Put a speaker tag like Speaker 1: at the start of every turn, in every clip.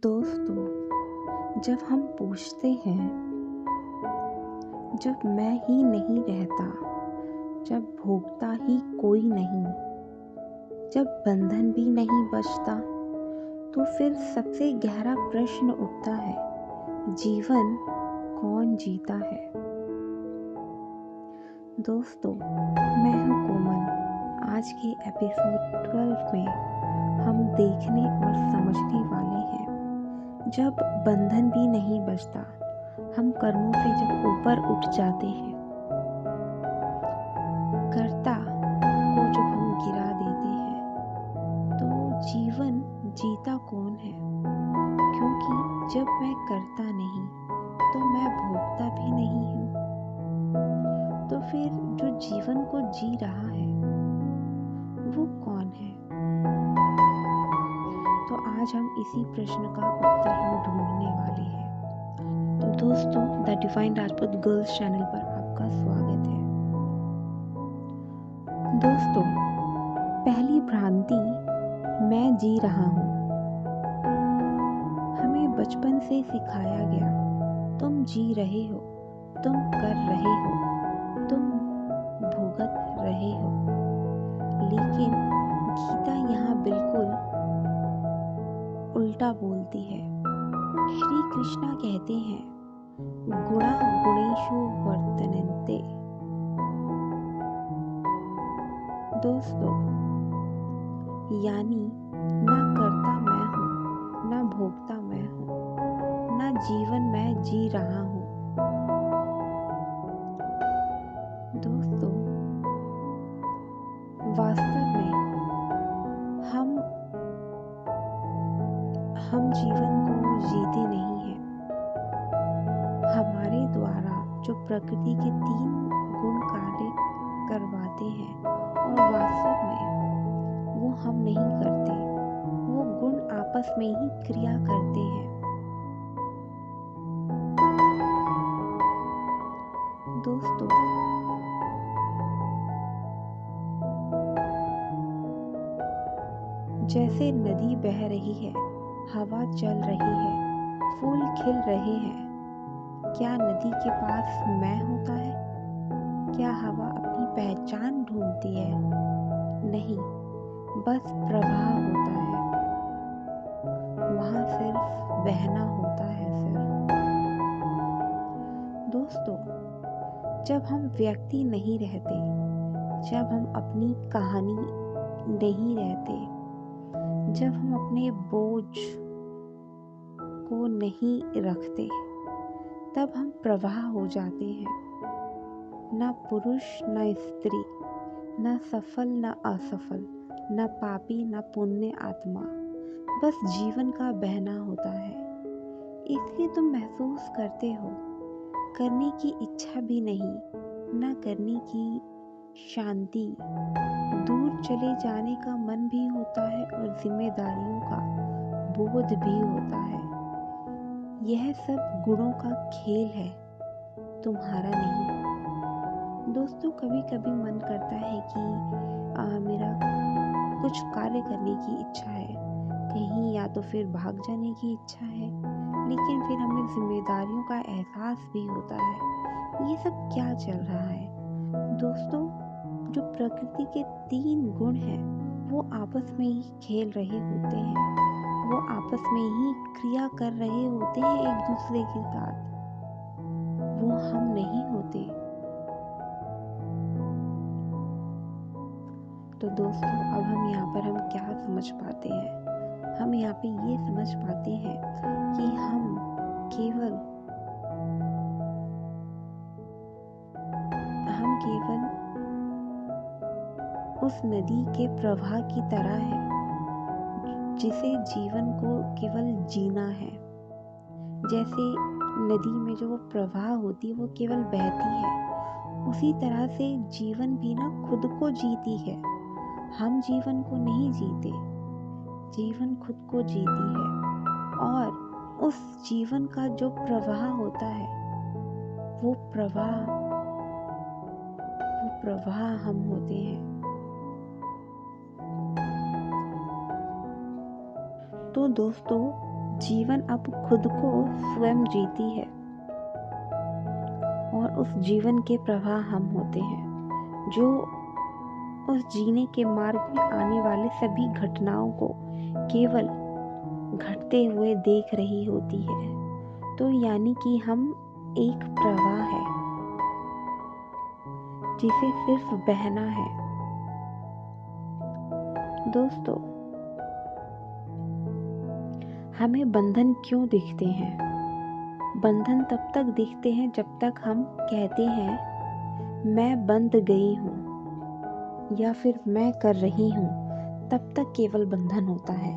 Speaker 1: दोस्तों, जब हम पूछते हैं, जब मैं ही नहीं रहता, जब भोगता ही कोई नहीं, जब बंधन भी नहीं बचता, तो फिर सबसे गहरा प्रश्न उठता है, जीवन कौन जीता है। दोस्तों, मैं हूँ कोमल। आज के एपिसोड 12 में हम देखने और समझने वाले हैं, जब बंधन भी नहीं बचता, हम कर्मों से जब ऊपर उठ जाते हैं, कर्ता को जब हम गिरा देते हैं, तो जीवन जीता कौन है। क्योंकि जब मैं करता नहीं, तो मैं भोगता भी नहीं हूँ। तो फिर जो जीवन को जी रहा है, वो कौन है। तो आज हम इसी प्रश्न का उत्तर हम ढूंढने वाले हैं। तो दोस्तों, the divine Rajput girls channel पर आपका स्वागत है। दोस्तों, पहली भ्रांति, मैं जी रहा हूँ। हमें बचपन से सिखाया गया, तुम जी रहे हो, तुम कर रहे हो, तुम भुगत रहे हो। लेकिन गीता यहाँ बिल्कुल उल्टा बोलती है। श्री कृष्णा कहते हैं, गुणा गुणेषु वर्तन्ते। दोस्तों, यानी ना करता मैं हूँ, ना भोगता मैं हूँ, ना जीवन मैं जी रहा हूँ। दोस्तों, वास्तव में हम जीवन को जीते नहीं हैं। हमारे द्वारा जो प्रकृति के 3 गुण कार्य करवाते हैं, और वास्तव में वो हम नहीं करते, वो गुण आपस में ही क्रिया करते हैं। दोस्तों, जैसे नदी बह रही है, हवा चल रही है, फूल खिल रहे हैं, क्या नदी के पास मैं होता है? क्या हवा अपनी पहचान ढूंढती है? नहीं, बस प्रवाह होता है। वहां सिर्फ बहना होता है सिर्फ। दोस्तों, जब हम व्यक्ति नहीं रहते, जब हम अपनी कहानी नहीं रहते, जब हम अपने बोझ को नहीं रखते, तब हम प्रवाह हो जाते हैं। न पुरुष न स्त्री, न सफल न असफल, न पापी न पुण्य आत्मा, बस जीवन का बहना होता है। इसलिए तुम महसूस करते हो, करने की इच्छा भी नहीं, न करने की शांति, दूर चले जाने का मन भी होता है, और जिम्मेदारियों का बोझ भी होता है। यह सब गुणों का खेल है, तुम्हारा नहीं। दोस्तों, कभी कभी मन करता है कि मेरा कुछ कार्य करने की इच्छा है, कहीं या तो फिर भाग जाने की इच्छा है, लेकिन फिर हमें जिम्मेदारियों का एहसास भी होता है। ये सब क्या चल रहा है। दोस्तों, जो प्रकृति के 3 गुण हैं, वो आपस में ही खेल रहे होते हैं, वो आपस में ही क्रिया कर रहे होते हैं एक दूसरे के साथ। वो हम नहीं होते। तो दोस्तों, अब हम यहाँ पर क्या समझ पाते हैं। हम यहाँ पे ये समझ पाते हैं कि हम केवल उस नदी के प्रवाह की तरह है, जिसे जीवन को केवल जीना है। जैसे नदी में जो वो प्रवाह होती है, वो केवल बहती है, उसी तरह से जीवन भी ना खुद को जीती है। हम जीवन को नहीं जीते, जीवन खुद को जीती है। और उस जीवन का जो प्रवाह होता है, वो प्रवाह हम होते हैं। तो दोस्तों, जीवन अब खुद को स्वयं जीती है और उस जीवन के प्रवाह हम होते हैं जो उस जीने के मार्ग में आने वाले सभी घटनाओं को केवल घटते हुए देख रही होती है। तो यानी कि हम एक प्रवाह है जिसे सिर्फ बहना है। दोस्तों, हमें बंधन क्यों दिखते हैं? बंधन तब तक दिखते हैं जब तक हम कहते हैं मैं बंध गई हूँ या फिर मैं कर रही हूँ, तब तक केवल बंधन होता है।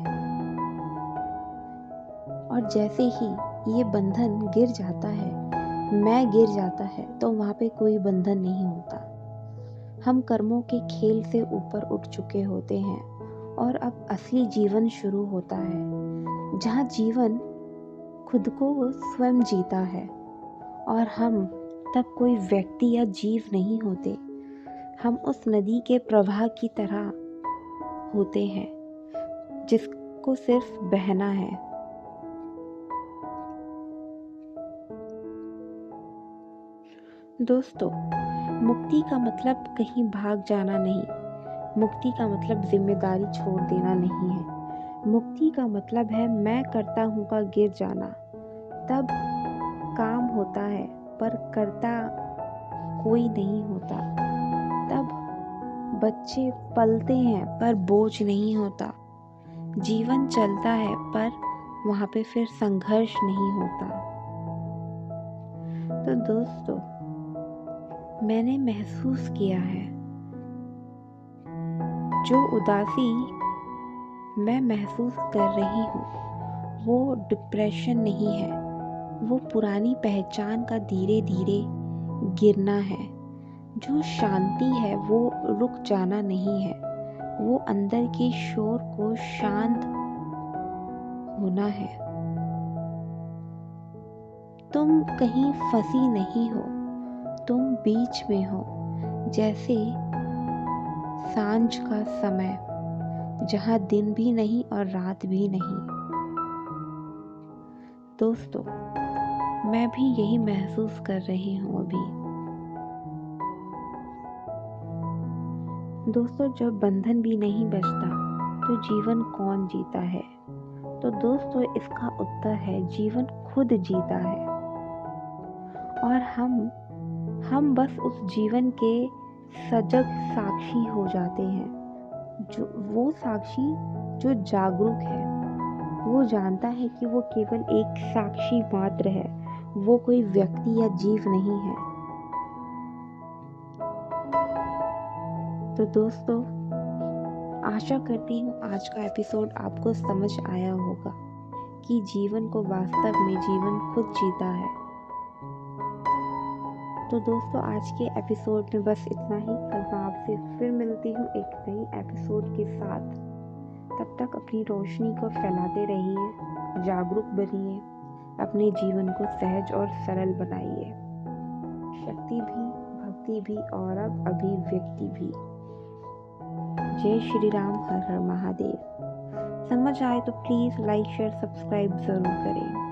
Speaker 1: और जैसे ही ये बंधन गिर जाता है, मैं गिर जाता है, तो वहाँ पे कोई बंधन नहीं होता। हम कर्मों के खेल से ऊपर उठ चुके होते हैं और अब असली जीवन शुरू होता है, जहाँ जीवन खुद को स्वयं जीता है और हम तब कोई व्यक्ति या जीव नहीं होते। हम उस नदी के प्रवाह की तरह होते हैं जिसको सिर्फ बहना है। दोस्तों, मुक्ति का मतलब कहीं भाग जाना नहीं। मुक्ति का मतलब जिम्मेदारी छोड़ देना नहीं है। मुक्ति का मतलब है मैं करता हूँ का गिर जाना। तब काम होता है पर करता कोई नहीं होता। तब बच्चे पलते हैं पर बोझ नहीं होता। जीवन चलता है पर वहाँ पे फिर संघर्ष नहीं होता। तो दोस्तों, मैंने महसूस किया है जो उदासी मैं महसूस कर रही हूँ वो डिप्रेशन नहीं है, वो पुरानी पहचान का धीरे धीरे गिरना है। जो शांति है वो रुक जाना नहीं है, वो अंदर के शोर को शांत होना है। तुम कहीं फंसी नहीं हो, तुम बीच में हो, जैसे सांझ का समय जहां दिन भी नहीं और रात भी नहीं। दोस्तों, मैं भी यही महसूस कर रही हूँ अभी। दोस्तों, जब बंधन भी नहीं बचता तो जीवन कौन जीता है? तो दोस्तों, इसका उत्तर है जीवन खुद जीता है और हम बस उस जीवन के सजग साक्षी हो जाते हैं। जो वो साक्षी जो जागरूक है, वो जानता है कि वो केवल एक साक्षी मात्र है, वो कोई व्यक्ति या जीव नहीं है। तो दोस्तों, आशा करती हूँ आज का एपिसोड आपको समझ आया होगा कि जीवन को वास्तव में जीवन खुद जीता है। तो दोस्तों, आज के एपिसोड में बस इतना ही। कल मैं आपसे फिर मिलती हूँ एक नई एपिसोड के साथ। तब तक अपनी रोशनी को फैलाते रहिए, जागरूक बनिए, अपने जीवन को सहज और सरल बनाइए। शक्ति भी, भक्ति भी और अब अभिव्यक्ति भी। जय श्री राम, हर हर महादेव। समझ आए तो प्लीज़ लाइक शेयर सब्सक्राइब ज़रूर करें।